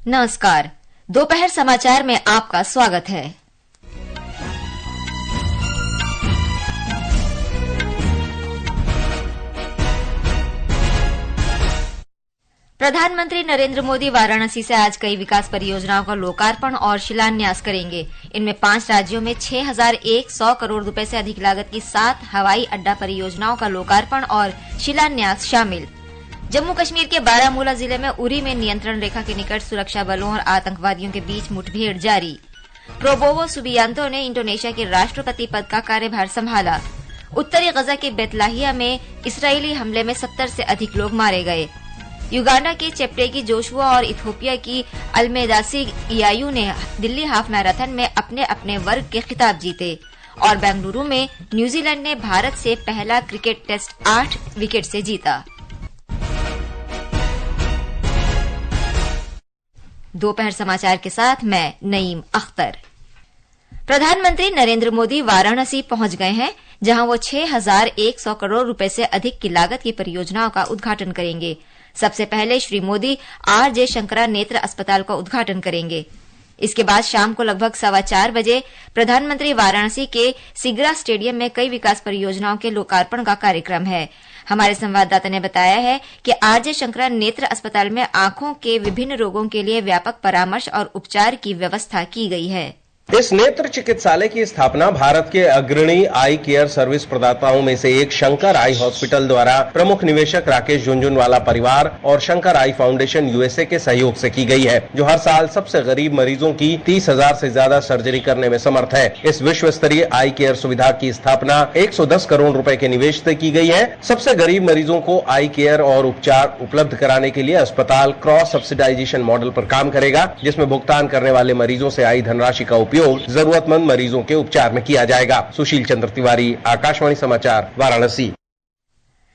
नमस्कार, दोपहर समाचार में आपका स्वागत है। प्रधानमंत्री नरेंद्र मोदी वाराणसी से आज कई विकास परियोजनाओं का लोकार्पण और शिलान्यास करेंगे। इनमें 5 राज्यों में 6,100 करोड़ रुपए से अधिक लागत की 7 हवाई अड्डा परियोजनाओं का लोकार्पण और शिलान्यास शामिल। जम्मू कश्मीर के बारामूला जिले में उरी में नियंत्रण रेखा के निकट सुरक्षा बलों और आतंकवादियों के बीच मुठभेड़ जारी। प्रोबोवो सुबियांतो ने इंडोनेशिया के राष्ट्रपति पद का कार्यभार संभाला। उत्तरी गजा के बेतलाहिया में इसराइली हमले में 70 से अधिक लोग मारे गए। युगांडा के चेप्टेगी जोशुआ और इथियोपिया की अल्मेदासी इयायू ने दिल्ली हाफ मैराथन में अपने अपने वर्ग के खिताब जीते। और बेंगलुरु में न्यूजीलैंड ने भारत से पहला क्रिकेट टेस्ट 8 विकेट से जीता। दोपहर समाचार के साथ मैं नईम अख्तर। प्रधानमंत्री नरेंद्र मोदी वाराणसी पहुंच गए हैं, जहां वो 6,100 करोड़ रुपए से अधिक की लागत की परियोजनाओं का उद्घाटन करेंगे। सबसे पहले श्री मोदी आर.जे. शंकरा नेत्र अस्पताल का उद्घाटन करेंगे। इसके बाद शाम को लगभग 4:15 बजे प्रधानमंत्री वाराणसी के सिगरा स्टेडियम में कई विकास परियोजनाओं के लोकार्पण का कार्यक्रम है। हमारे संवाददाता ने बताया है कि आर.जे. शंकरा नेत्र अस्पताल में आंखों के विभिन्न रोगों के लिए व्यापक परामर्श और उपचार की व्यवस्था की गई है। इस नेत्र चिकित्सालय की स्थापना भारत के अग्रणी आई केयर सर्विस प्रदाताओं में से एक शंकर आई हॉस्पिटल द्वारा प्रमुख निवेशक राकेश झुनझुनवाला परिवार और शंकर आई फाउंडेशन यूएसए के सहयोग से की गई है, जो हर साल सबसे गरीब मरीजों की 30,000 से ज्यादा सर्जरी करने में समर्थ है। इस विश्व स्तरीय आई केयर सुविधा की स्थापना 110 करोड़ रुपए के निवेश से की गई है। सबसे गरीब मरीजों को आई केयर और उपचार उपलब्ध कराने के लिए अस्पताल क्रॉस सब्सिडाइजेशन मॉडल पर काम करेगा, जिसमें भुगतान करने वाले मरीजों से आई धनराशि का उपयोग जरूरतमंद मरीजों के उपचार में किया जाएगा। सुशील चंद्र तिवारी, आकाशवाणी समाचार, वाराणसी।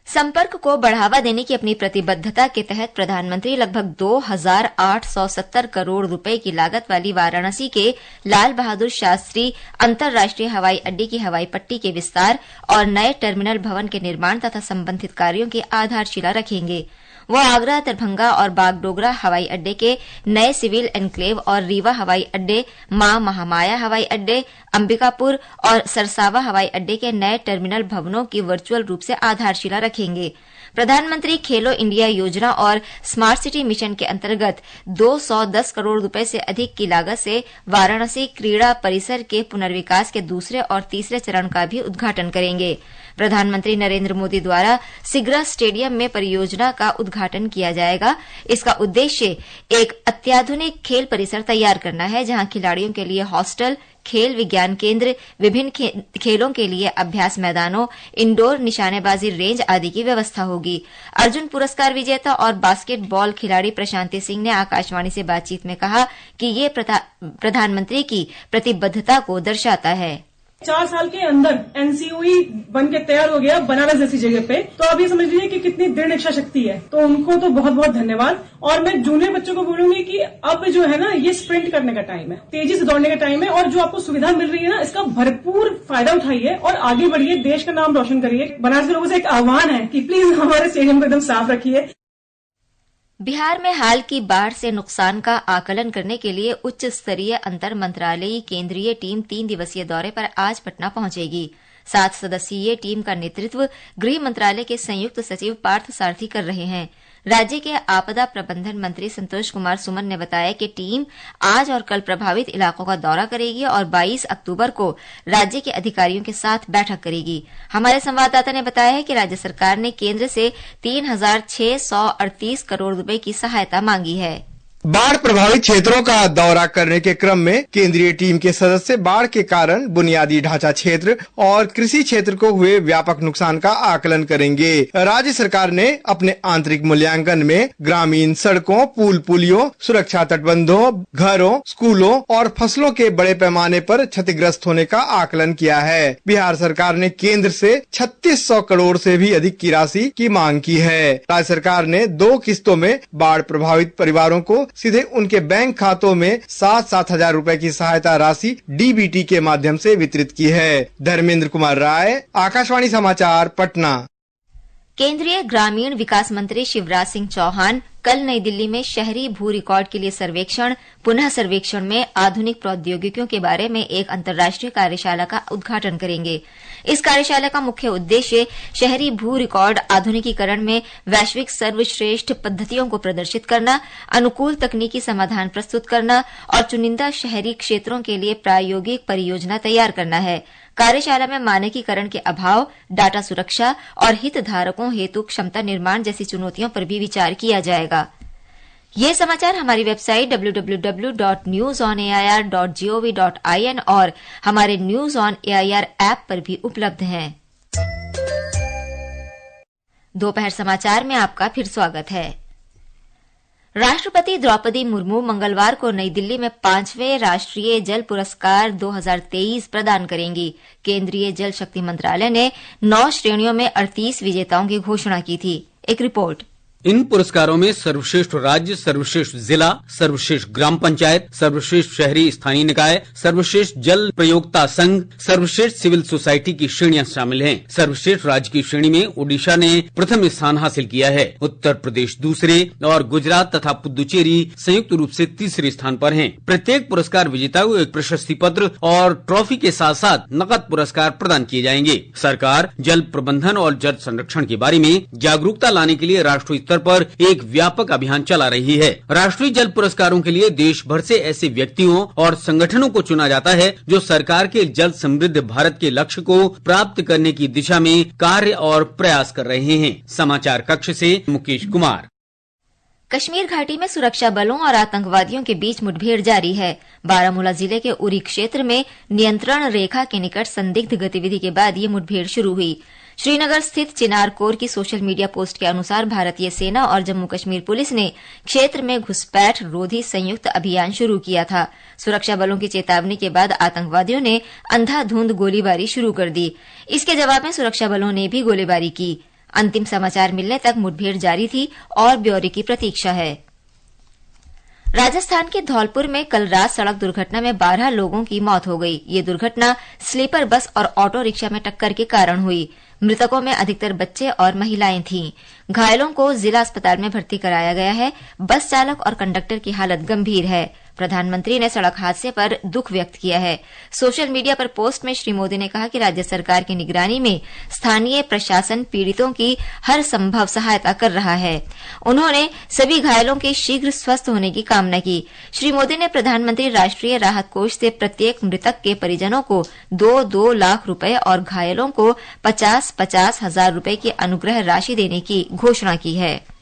संपर्क को बढ़ावा देने की अपनी प्रतिबद्धता के तहत प्रधानमंत्री लगभग 2,870 करोड़ रुपए की लागत वाली वाराणसी के लाल बहादुर शास्त्री अंतर्राष्ट्रीय हवाई अड्डे की हवाई पट्टी के विस्तार और नए टर्मिनल भवन के निर्माण तथा संबंधित कार्यों की आधारशिला रखेंगे। वो आगरा, दरभंगा और बागडोगरा हवाई अड्डे के नए सिविल एन्क्लेव और रीवा हवाई अड्डे, मां महामाया हवाई अड्डे, अंबिकापुर और सरसावा हवाई अड्डे के नए टर्मिनल भवनों की वर्चुअल रूप से आधारशिला रखेंगे। प्रधानमंत्री खेलो इंडिया योजना और स्मार्ट सिटी मिशन के अंतर्गत 210 करोड़ रुपए से अधिक की लागत से वाराणसी क्रीड़ा परिसर के पुनर्विकास के दूसरे और तीसरे चरण का भी उद्घाटन करेंगे। प्रधानमंत्री नरेंद्र मोदी द्वारा सिगरा स्टेडियम में परियोजना का उद्घाटन किया जाएगा। इसका उद्देश्य एक अत्याधुनिक खेल परिसर तैयार करना है, जहां खिलाड़ियों के लिए हॉस्टल, खेल विज्ञान केंद्र, विभिन्न खेलों के लिए अभ्यास मैदानों, इंडोर निशानेबाजी रेंज आदि की व्यवस्था होगी। अर्जुन पुरस्कार विजेता और बास्केटबॉल खिलाड़ी प्रशांति सिंह ने आकाशवाणी से बातचीत में कहा कि ये प्रधानमंत्री की प्रतिबद्धता को दर्शाता है। 4 साल के अंदर एनसीयूई बन के तैयार हो गया बनारस जैसी जगह पे, तो आप ये समझ लीजिए कि कितनी दृढ़ इच्छा शक्ति है। तो उनको तो बहुत बहुत धन्यवाद। और मैं जूनियर बच्चों को बोलूंगी कि अब जो है ना, ये स्प्रिंट करने का टाइम है, तेजी से दौड़ने का टाइम है, और जो आपको सुविधा मिल रही है ना, इसका भरपूर फायदा उठाइए और आगे बढ़िए, देश का नाम रोशन करिए। बनारस के लोगों से एक आह्वान है कि प्लीज हमारे स्टेडियम को एकदम साफ रखिए। बिहार में हाल की बाढ़ से नुकसान का आकलन करने के लिए उच्च स्तरीय अंतर मंत्रालयी केंद्रीय टीम 3 दिवसीय दौरे पर आज पटना पहुंचेगी। 7 सदस्यीय टीम का नेतृत्व गृह मंत्रालय के संयुक्त सचिव पार्थ सारथी कर रहे हैं। राज्य के आपदा प्रबंधन मंत्री संतोष कुमार सुमन ने बताया कि टीम आज और कल प्रभावित इलाकों का दौरा करेगी और 22 अक्टूबर को राज्य के अधिकारियों के साथ बैठक करेगी। हमारे संवाददाता ने बताया है कि राज्य सरकार ने केंद्र से 3,638 करोड़ रुपए की सहायता मांगी है। बाढ़ प्रभावित क्षेत्रों का दौरा करने के क्रम में केंद्रीय टीम के सदस्य बाढ़ के कारण बुनियादी ढांचा क्षेत्र और कृषि क्षेत्र को हुए व्यापक नुकसान का आकलन करेंगे। राज्य सरकार ने अपने आंतरिक मूल्यांकन में ग्रामीण सड़कों, पुल पुलियों, सुरक्षा तटबंधों, घरों, स्कूलों और फसलों के बड़े पैमाने पर क्षतिग्रस्त होने का आकलन किया है। बिहार सरकार ने केंद्र से 3600 करोड़ से भी अधिक की राशि की मांग की है। राज्य सरकार ने 2 किस्तों में बाढ़ प्रभावित परिवारों को सीधे उनके बैंक खातों में 7-7 हजार रुपए की सहायता राशि डीबीटी के माध्यम से वितरित की है। धर्मेंद्र कुमार राय, आकाशवाणी समाचार, पटना। केंद्रीय ग्रामीण विकास मंत्री शिवराज सिंह चौहान कल नई दिल्ली में शहरी भू रिकॉर्ड के लिए सर्वेक्षण, पुनः सर्वेक्षण में आधुनिक प्रौद्योगिकियों के बारे में एक अंतर्राष्ट्रीय कार्यशाला का उद्घाटन करेंगे। इस कार्यशाला का मुख्य उद्देश्य शहरी भू रिकॉर्ड आधुनिकीकरण में वैश्विक सर्वश्रेष्ठ पद्धतियों को प्रदर्शित करना, अनुकूल तकनीकी समाधान प्रस्तुत करना और चुनिंदा शहरी क्षेत्रों के लिए प्रायोगिक परियोजना तैयार करना है। कार्यशाला में मानकीकरण के अभाव, डाटा सुरक्षा और हितधारकों हेतु क्षमता निर्माण जैसी चुनौतियों पर भी विचार किया जाएगा। ये समाचार हमारी वेबसाइट www.newsonair.gov.in और हमारे न्यूज ऑन एआईआर ऐप पर भी उपलब्ध हैं। दोपहर समाचार में आपका फिर स्वागत है। राष्ट्रपति द्रौपदी मुर्मू मंगलवार को नई दिल्ली में 5वें राष्ट्रीय जल पुरस्कार 2023 प्रदान करेंगी। केंद्रीय जल शक्ति मंत्रालय ने 9 श्रेणियों में 38 विजेताओं की घोषणा की थी। एक रिपोर्ट। इन पुरस्कारों में सर्वश्रेष्ठ राज्य, सर्वश्रेष्ठ जिला, सर्वश्रेष्ठ ग्राम पंचायत, सर्वश्रेष्ठ शहरी स्थानीय निकाय, सर्वश्रेष्ठ जल प्रयोक्ता संघ, सर्वश्रेष्ठ सिविल सोसाइटी की श्रेणियां शामिल हैं। सर्वश्रेष्ठ राज्य की श्रेणी में ओडिशा ने प्रथम स्थान हासिल किया है, उत्तर प्रदेश दूसरे और गुजरात तथा पुदुचेरी संयुक्त रूप से तीसरे स्थान पर हैं। प्रत्येक पुरस्कार विजेता को एक प्रशस्ति पत्र और ट्रॉफी के साथ साथ नकद पुरस्कार प्रदान किए जाएंगे। सरकार जल प्रबंधन और जल संरक्षण के बारे में जागरूकता लाने के लिए राष्ट्रीय स्तर पर एक व्यापक अभियान चला रही है। राष्ट्रीय जल पुरस्कारों के लिए देश भर से ऐसे व्यक्तियों और संगठनों को चुना जाता है जो सरकार के जल समृद्ध भारत के लक्ष्य को प्राप्त करने की दिशा में कार्य और प्रयास कर रहे हैं। समाचार कक्ष से मुकेश कुमार। कश्मीर घाटी में सुरक्षा बलों और आतंकवादियों के बीच मुठभेड़ जारी है। बारामूला जिले के उरी क्षेत्र में नियंत्रण रेखा के निकट संदिग्ध गतिविधि के बाद ये मुठभेड़ शुरू हुई। श्रीनगर स्थित चिनार कोर की सोशल मीडिया पोस्ट के अनुसार भारतीय सेना और जम्मू कश्मीर पुलिस ने क्षेत्र में घुसपैठ रोधी संयुक्त अभियान शुरू किया था। सुरक्षा बलों की चेतावनी के बाद आतंकवादियों ने अंधाधुंध गोलीबारी शुरू कर दी। इसके जवाब में सुरक्षा बलों ने भी गोलीबारी की। अंतिम समाचार मिलने तक मुठभेड़ जारी थी और ब्यौरे की प्रतीक्षा है। राजस्थान के धौलपुर में कल रात सड़क दुर्घटना में 12 लोगों की मौत हो गई। ये दुर्घटना स्लीपर बस और ऑटो रिक्शा में टक्कर के कारण हुई। मृतकों में अधिकतर बच्चे और महिलाएं थीं। घायलों को जिला अस्पताल में भर्ती कराया गया है। बस चालक और कंडक्टर की हालत गंभीर है। प्रधानमंत्री ने सड़क हादसे पर दुख व्यक्त किया है। सोशल मीडिया पर पोस्ट में श्री मोदी ने कहा कि राज्य सरकार की निगरानी में स्थानीय प्रशासन पीड़ितों की हर संभव सहायता कर रहा है। उन्होंने सभी घायलों के शीघ्र स्वस्थ होने की कामना की। श्री मोदी ने प्रधानमंत्री राष्ट्रीय राहत कोष से प्रत्येक मृतक के परिजनों को 2-2 लाख रुपए और घायलों को 50-50 हजार रुपए की अनुग्रह राशि देने की घोषणा की है।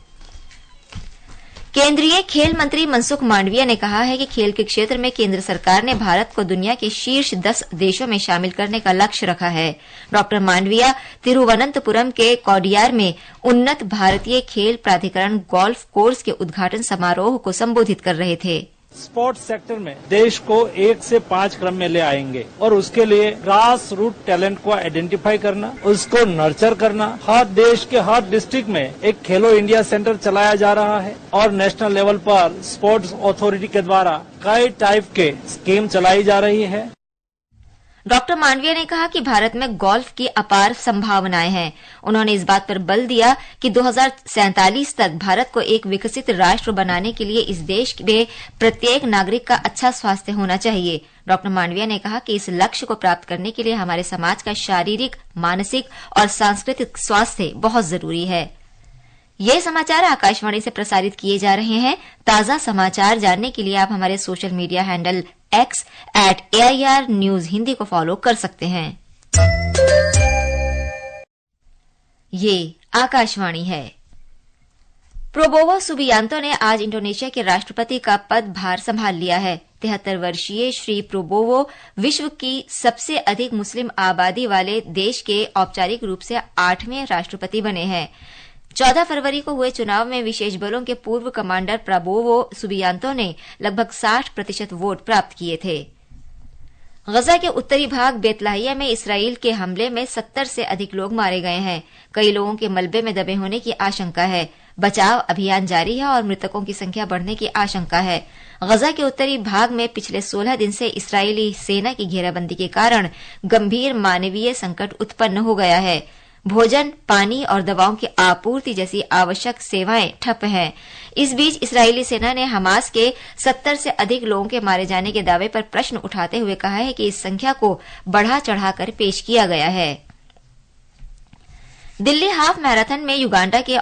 केंद्रीय खेल मंत्री मनसुख मांडविया ने कहा है कि खेल के क्षेत्र में केंद्र सरकार ने भारत को दुनिया के शीर्ष 10 देशों में शामिल करने का लक्ष्य रखा है। डॉ मांडविया तिरुवनंतपुरम के कौडियार में उन्नत भारतीय खेल प्राधिकरण गोल्फ कोर्स के उद्घाटन समारोह को संबोधित कर रहे थे। स्पोर्ट्स सेक्टर में देश को 1 से 5 क्रम में ले आएंगे और उसके लिए ग्रास रूट टैलेंट को आइडेंटिफाई करना, उसको नर्चर करना। हर देश के हर डिस्ट्रिक्ट में एक खेलो इंडिया सेंटर चलाया जा रहा है और नेशनल लेवल पर स्पोर्ट्स अथॉरिटी के द्वारा कई टाइप के स्कीम चलाई जा रही है। डॉक्टर मांडविया ने कहा कि भारत में गोल्फ की अपार संभावनाएं हैं। उन्होंने इस बात पर बल दिया कि 2047 तक भारत को एक विकसित राष्ट्र बनाने के लिए इस देश में प्रत्येक नागरिक का अच्छा स्वास्थ्य होना चाहिए। डॉक्टर मांडविया ने कहा कि इस लक्ष्य को प्राप्त करने के लिए हमारे समाज का शारीरिक, मानसिक और सांस्कृतिक स्वास्थ्य बहुत जरूरी है। ये समाचार आकाशवाणी से प्रसारित किए जा रहे हैं। ताजा समाचार जानने के लिए आप हमारे social media handle X @AIR News Hindi को फॉलो कर सकते हैं। ये आकाशवाणी है। प्रोबोवो सुबियांतो ने आज इंडोनेशिया के राष्ट्रपति का पदभार संभाल लिया है। 73 वर्षीय श्री प्रोबोवो विश्व की सबसे अधिक मुस्लिम आबादी वाले देश के औपचारिक रूप से 8वें राष्ट्रपति बने हैं। 14 फरवरी को हुए चुनाव में विशेष बलों के पूर्व कमांडर प्राबोवो सुबियांतो ने लगभग 60% वोट प्राप्त किए थे। गजा के उत्तरी भाग बेतलाहिया में इसराइल के हमले में 70 से अधिक लोग मारे गए हैं। कई लोगों के मलबे में दबे होने की आशंका है। बचाव अभियान जारी है और मृतकों की संख्या बढ़ने की आशंका है। गजा के उत्तरी भाग में पिछले 16 दिन से इस्राएली सेना की घेराबंदी के कारण गंभीर मानवीय संकट उत्पन्न हो गया है। भोजन, पानी और दवाओं की आपूर्ति जैसी आवश्यक सेवाएं ठप हैं। इस बीच इस्राएली सेना ने हमास के 70 से अधिक लोगों के मारे जाने के दावे पर प्रश्न उठाते हुए कहा है कि इस संख्या को बढ़ा चढ़ाकर पेश किया गया है। दिल्ली हाफ मैराथन में युगांडा के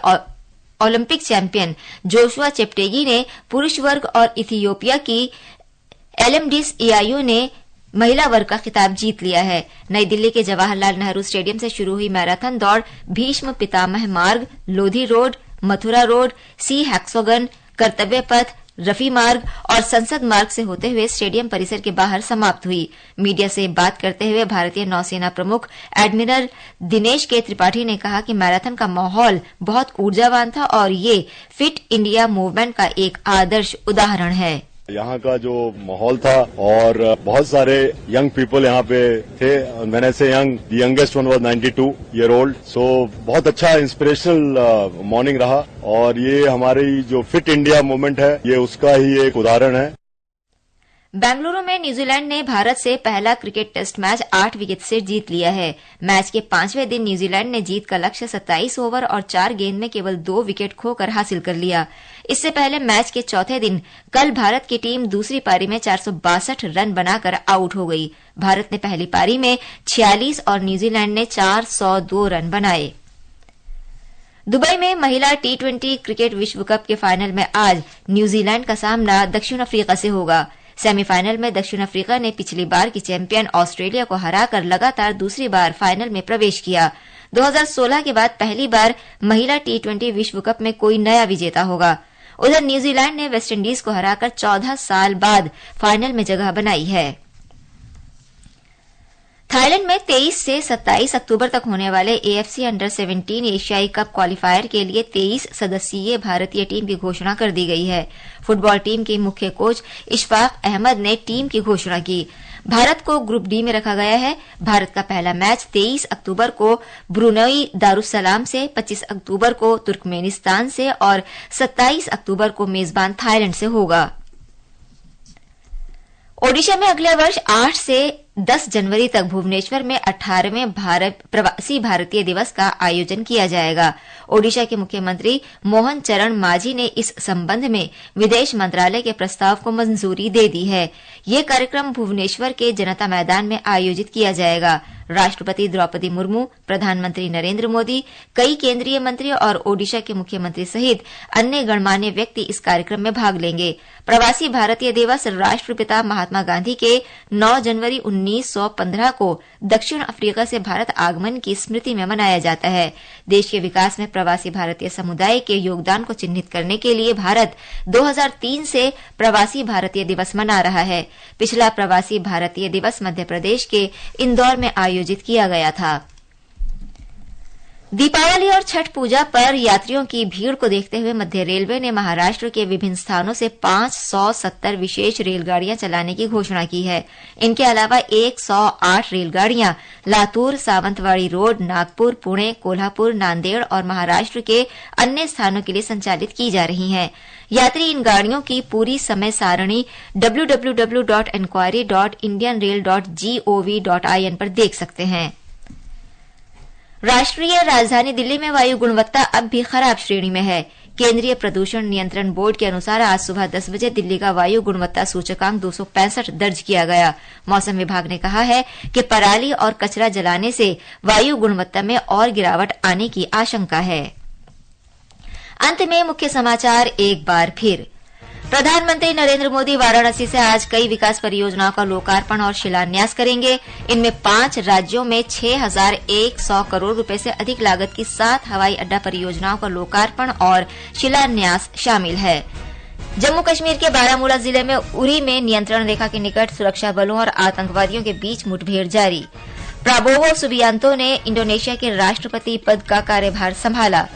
ओलंपिक चैंपियन जोशुआ चेप्टेगी ने पुरुष वर्ग और इथियोपिया की एलएमडीस इयायू ने महिला वर्ग का खिताब जीत लिया है। नई दिल्ली के जवाहरलाल नेहरू स्टेडियम से शुरू हुई मैराथन दौड़ भीष्म पितामह मार्ग, लोधी रोड, मथुरा रोड, सी हेक्सोगन, कर्तव्य पथ, रफी मार्ग और संसद मार्ग से होते हुए स्टेडियम परिसर के बाहर समाप्त हुई। मीडिया से बात करते हुए भारतीय नौसेना प्रमुख एडमिरल दिनेश के त्रिपाठी ने कहा कि मैराथन का माहौल बहुत ऊर्जावान था और ये फिट इंडिया मूवमेंट का एक आदर्श उदाहरण है। यहाँ का जो माहौल था और बहुत सारे यंग पीपल यहाँ पे थे। मैंने से youngest one was 92 year old. So बहुत अच्छा इंस्पिरेशनल मॉर्निंग रहा और ये हमारी जो फिट इंडिया मूवमेंट है ये उसका ही एक उदाहरण है। बेंगलुरु में न्यूजीलैंड ने भारत से पहला क्रिकेट टेस्ट मैच 8 विकेट से जीत लिया है। मैच के 5वें दिन न्यूजीलैंड ने जीत का लक्ष्य 27 ओवर और 4 गेंद में केवल 2 विकेट खोकर हासिल कर लिया। इससे पहले मैच के चौथे दिन कल भारत की टीम दूसरी पारी में 462 रन बनाकर आउट हो गई। भारत ने पहली पारी में 46 और न्यूजीलैंड ने 402 रन बनाए। दुबई में महिला T20 क्रिकेट विश्व कप के फाइनल में आज न्यूजीलैंड का सामना दक्षिण अफ्रीका से होगा। सेमीफाइनल में दक्षिण अफ्रीका ने पिछली बार की चैंपियन ऑस्ट्रेलिया को हराकर लगातार दूसरी बार फाइनल में प्रवेश किया। 2016 के बाद पहली बार महिला T20 विश्व कप में कोई नया विजेता होगा। उधर न्यूजीलैंड ने वेस्टइंडीज को हराकर 14 साल बाद फाइनल में जगह बनाई है। थाईलैंड में 23 से 27 अक्टूबर तक होने वाले AFC अंडर 17 एशियाई कप क्वालिफायर के लिए 23 सदस्यीय भारतीय टीम की घोषणा कर दी गई है। फुटबॉल टीम के मुख्य कोच इशफाक अहमद ने टीम की घोषणा की। भारत को ग्रुप डी में रखा गया है। भारत का पहला मैच 23 अक्टूबर को ब्रुनई दारुसलाम से, 25 अक्टूबर को तुर्कमेनिस्तान से और 27 अक्टूबर को मेजबान थाईलैंड से होगा। ओडिशा में अगले वर्ष 8 से 10 जनवरी तक भुवनेश्वर में 18वें प्रवासी भारतीय दिवस का आयोजन किया जाएगा। ओडिशा के मुख्यमंत्री मोहन चरण मांझी ने इस संबंध में विदेश मंत्रालय के प्रस्ताव को मंजूरी दे दी है। ये कार्यक्रम भुवनेश्वर के जनता मैदान में आयोजित किया जाएगा। राष्ट्रपति द्रौपदी मुर्मू, प्रधानमंत्री नरेंद्र मोदी, कई केंद्रीय मंत्री और ओडिशा के मुख्यमंत्री सहित अन्य गणमान्य व्यक्ति इस कार्यक्रम में भाग लेंगे। प्रवासी भारतीय दिवस राष्ट्रपिता महात्मा गांधी के 9 जनवरी 1915 को दक्षिण अफ्रीका से भारत आगमन की स्मृति में मनाया जाता है। देश के विकास में प्रवासी भारतीय समुदाय के योगदान को चिन्हित करने के लिए भारत 2003 से प्रवासी भारतीय दिवस मना रहा है। पिछला प्रवासी भारतीय दिवस मध्य प्रदेश के इंदौर में आयोजित किया गया था। दीपावली और छठ पूजा पर यात्रियों की भीड़ को देखते हुए मध्य रेलवे ने महाराष्ट्र के विभिन्न स्थानों से 570 विशेष रेलगाड़ियां चलाने की घोषणा की है। इनके अलावा 108 रेलगाड़ियां लातूर, सावंतवाड़ी रोड, नागपुर, पुणे, कोल्हापुर, नांदेड़ और महाराष्ट्र के अन्य स्थानों के लिए संचालित की जा रही हैं। यात्री इन गाड़ियों की पूरी समय सारणी www.enquiry.indianrail.gov.in पर देख सकते हैं। राष्ट्रीय राजधानी दिल्ली में वायु गुणवत्ता अब भी खराब श्रेणी में है। केंद्रीय प्रदूषण नियंत्रण बोर्ड के अनुसार आज सुबह 10 बजे दिल्ली का वायु गुणवत्ता सूचकांक 265 दर्ज किया गया। मौसम विभाग ने कहा है कि पराली और कचरा जलाने से वायु गुणवत्ता में और गिरावट आने की आशंका है। अंत में मुख्य समाचार एक बार फिर। प्रधानमंत्री नरेंद्र मोदी वाराणसी से आज कई विकास परियोजनाओं का लोकार्पण और शिलान्यास करेंगे। इनमें 5 राज्यों में 6,100 करोड़ रुपए से अधिक लागत की 7 हवाई अड्डा परियोजनाओं का लोकार्पण और शिलान्यास शामिल है। जम्मू कश्मीर के बारामूला जिले में उरी में नियंत्रण रेखा के निकट सुरक्षा बलों और आतंकवादियों के बीच मुठभेड़ जारी। प्राबोवो सुबियांतो ने इंडोनेशिया के राष्ट्रपति पद का कार्यभार संभाला।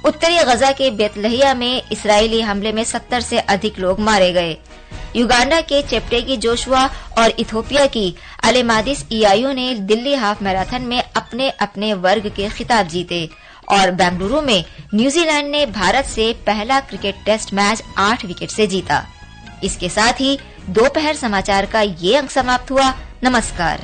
उत्तरी गजा के बेतलहिया में इस्राएली हमले में 70 से अधिक लोग मारे गए। युगांडा के चेप्टेगी जोशुआ और इथियोपिया की अलेमादिस इयायू ने दिल्ली हाफ मैराथन में अपने अपने वर्ग के खिताब जीते। और बेंगलुरु में न्यूजीलैंड ने भारत से पहला क्रिकेट टेस्ट मैच 8 विकेट से जीता। इसके साथ ही दोपहर समाचार का ये अंक समाप्त हुआ। नमस्कार।